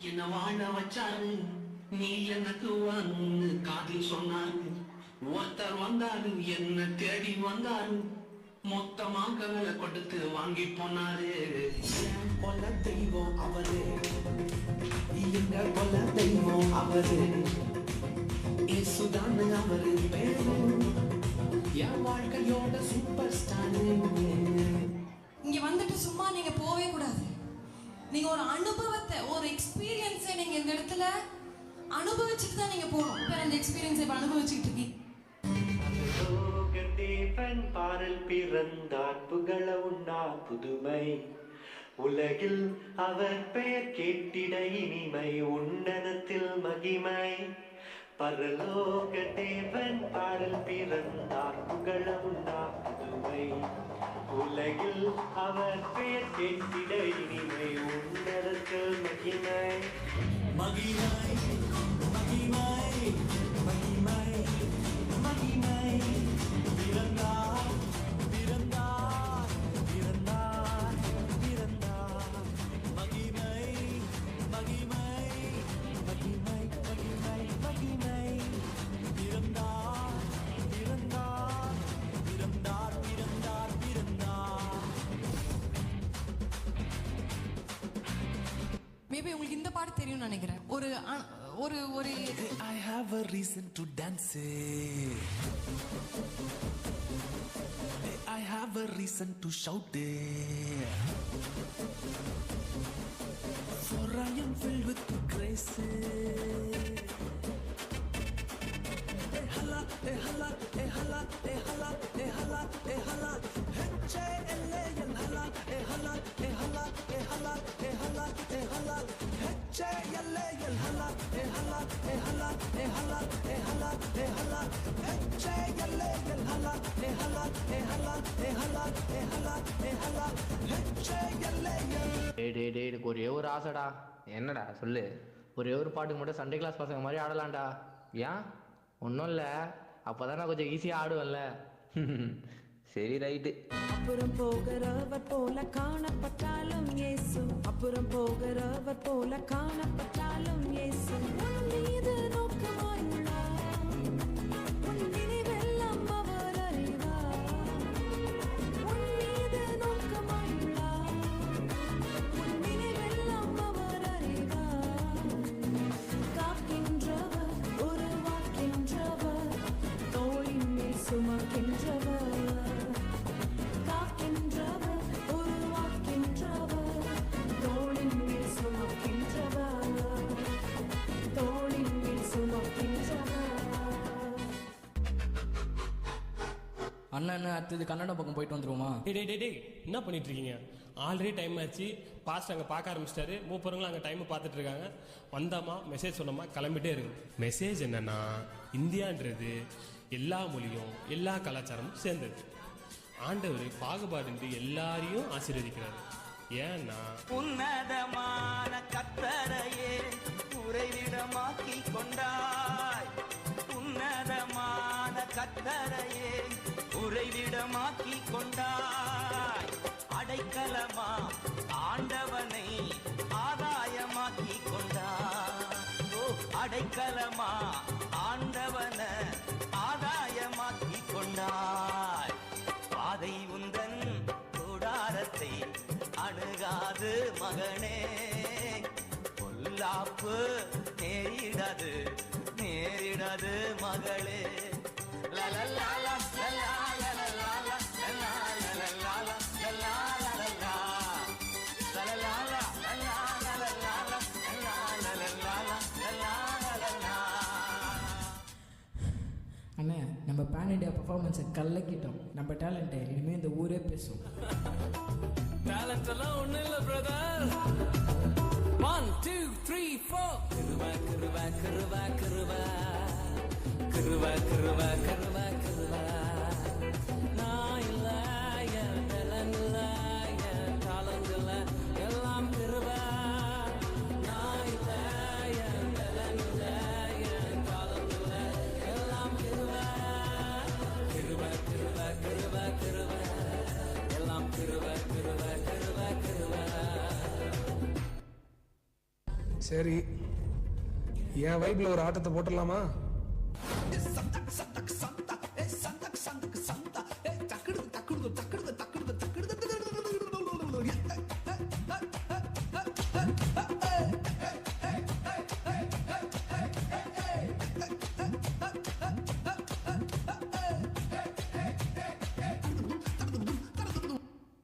என்ன வாழ வச்சாரு, நீ எனக்கு வந்து காதில் சொன்னாரு. ஒருத்தர் வந்தாரு, என்ன தேடி வந்தாரு, மொத்தமாக விலை கொடுத்து வாங்கி போனாரு. என் கொல தெய்வம் அவரு, எங்க கொல தெய்வம் அவரு, இயேசுதான் அவரு பேரு, என் வாழ்க்கையோட சூப்பர் ஸ்டாரு. இங்க வந்துட்டு சும்மா நீங்க போவே கூடாது. நீங்க ஒரு அனுபவத்தை, ஒரு எக்ஸ்பீரியன்ஸை நீங்க இந்த இடத்துல அனுபவிச்சுட்டு தான் நீங்க போகணும். இப்ப அந்த எக்ஸ்பீரியன்ஸை இப்ப அனுபவிச்சுட்டு இருக்கீங்க. தேவன் பாடல் பிறந்தார் புகழ உண்ணா புதுமை உலகில் அவர் பெயர் கேட்டிட இனிமை உன்னதத்தில் மகிமை. பரலோக தேவன் பாடல் பிறந்தார் புகழ உண்ணா புதுமை உலகில் அவர் பெயர் கேட்டிட இனிமை உன்னதத்தில் மகிமை. மகிமை மகிமை மகிமை மகிமை. பிறந்தார் பிறந்தார் பிறந்தார் பிறந்தார். மகிமை மகிமை மகிமை மகிமை மகிமை. பிறந்தார் பிறந்தார் பிறந்தார் பிறந்தார் பிறந்தார். மேபி உங்களுக்கு இந்த பாட்டு தெரியும்னு நினைக்கிறேன். ஒரு ஒரு ஒரு I have a reason to dance. I have a reason to shout. For I am filled with grace. Hey hala, hey hala, hey hala, hey hala, hey hala, hey hala. H-A-L-A-L hala, hey hala, hey hala, hey hala, hey hala, hey hala. H-A-L-A-L hala, hey hala, hey hala, hey hala, hey hala, hey hala. H-A-L-A-L hala, hey hala, hey hala, hey hala, hey hala, hey hala. H-A-L-A-L. டேய் எனக்கு ஒரே ஒரு ஆசைடா. என்னடா சொல்லு. ஒரே ஒரு பாட்டுக்கு மட்டும் சண்டே கிளாஸ் பசங்க மாதிரி ஆடலாம்டா. ஏன்? ஒன்றும் இல்லை, அப்போதான் நான் கொஞ்சம் ஈஸியாக ஆடுவேன்ல. சரி ரைட்டு. அப்புறம் போகிறவர் போல காணப்பட்டாலும் இயேசு, அப்புறம் போகிறவர் போல காணப்பட்டாலும் இயேசு உன் மீது நோக்கமாயுள்ளார். உன் நினைவெல்லாம் அவர் அறிவார். உன் மீது நோக்கமாயுள்ளார். உன் நினைவெல்லாம் அவர் அறிவார். காக்கின்றவர், உருவாக்கின்றவர், தோளின் மேல் சுமக்கின்றவர். அண்ணன் அடுத்தது கன்னடம் பக்கம் போயிட்டு வந்துருவோமா? டே என்ன பண்ணிட்டு இருக்கீங்க? ஆல்ரெடி டைம் ஆச்சு. பாஸ்ட் அங்கே பார்க்க ஆரம்பிச்சிட்டாரு. மூப்பருங்களும் அங்கே டைம் பார்த்துட்டு இருக்காங்க. வந்தாமா மெசேஜ் சொன்னோமா கிளம்பிட்டே இருக்கு. மெசேஜ் என்னன்னா, இந்தியான்றது எல்லா மொழியும் எல்லா கலாச்சாரமும் சேர்ந்தது. ஆண்டவர் பாகுபாடின்றி எல்லாரையும் ஆசீர்வதிக்கிறார். ஏன்னா உன்னதமான கத்தரையே உறைவிடமாக்கி கொண்டாய். உன்னதமான கத்தரையே உறைவிடமாக்கி கொண்டாய். அடைக்கலமா ஆண்டவனை ஆதாயமாக்கி கொண்டாய். ஓ அடைக்கலமா ஆண்டவன ஆதாயமாக்கி கொண்டாய். பாதை உந்தன் கூடாரத்தை அணுகாது மகனே, பொல்லாப்பு நேரிடாது நேரிடாது மகளே. லலலாலா லலலாலா லலலாலா லலலாலா லலலாலா லலலாலா லலலாலா. அண்ணே, நம்ம பேன் இண்டியா பர்ஃபார்மன்ஸை கலக்கிட்டோம். நம்ம டேலண்ட்டை இனிமேல் இந்த ஊரே பேசும். டேலண்ட் எல்லாம் ஒண்ணும் இல்ல பிரதர். 1 2 3 4. கிருவா கிருவா கிருவா கிருவா கிருவா கிருவா கிருவா கிருவா. நான் இல்ல, என் டேலண்ட் இல்ல, என் டேலண்ட் இல்ல, எல்லாம் கிருவா. நான் இல்ல, என் டேலண்ட் இல்ல, என் டேலண்ட் இல்ல, எல்லாம் கிருவா. கிருவா கிருவா கிருவா கிருவா, எல்லாம் கிருவா கிருவா கிருவா கிருவா. சரி, என் வைப்ல ஒரு ஆட்டத்தை போட்டுடலாமா?